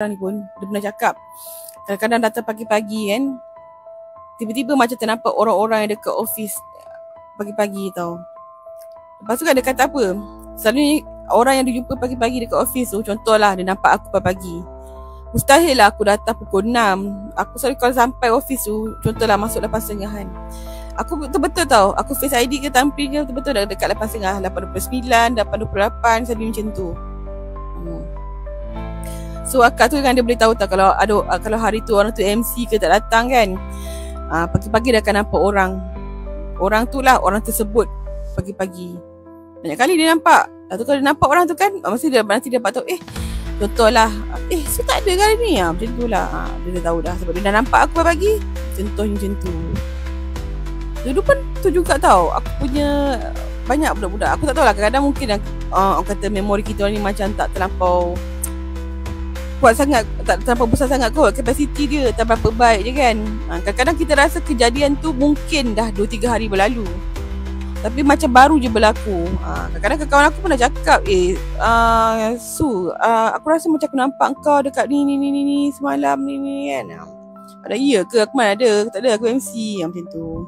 ni pun dia pernah cakap kadang-kadang datang pagi-pagi kan, tiba-tiba macam ternampak orang-orang yang dekat office pagi-pagi tau. Lepas tu kan dia kata apa, selalunya orang yang dia jumpa pagi-pagi dekat office tu, contohlah dia nampak aku pagi-pagi, mustahil lah aku datang pukul 6. Aku selalu kalau sampai office tu, contohlah masuk 8.30 aku betul-betul tau, aku face ID ke tampil ke betul-betul dah dekat 8.30, 8.29, 8.28, selalu macam tu. So akak tu kan dia boleh tahu tak kalau hari tu orang tu MC ke tak datang kan. Pagi-pagi dah akan nampak orang tu lah, orang tersebut pagi-pagi. Banyak kali dia nampak. Lepas tu kalau dia nampak orang tu kan, nanti dia dapat tahu, contohlah, so tak ada kali ni, macam tu lah. Dia dah tahu dah sebab dia dah nampak aku pagi. Contohnya macam tu. Dulu pun tu juga tau, aku punya banyak budak-budak. Aku tak tahu lah, kadang-kadang mungkin orang kata memori kita ni macam tak terlampau kuat sangat, tak terlampau besar sangat kot, kapasiti dia tak berapa baik je kan. Kadang-kadang kita rasa kejadian tu mungkin dah 2-3 hari berlalu, tapi macam baru je berlaku. Kadang-kadang kawan aku pernah cakap, aku rasa macam aku nampak kau dekat ni semalam ni kan. Ada iya ke? Aku mana ada, tak ada, aku MC macam tu.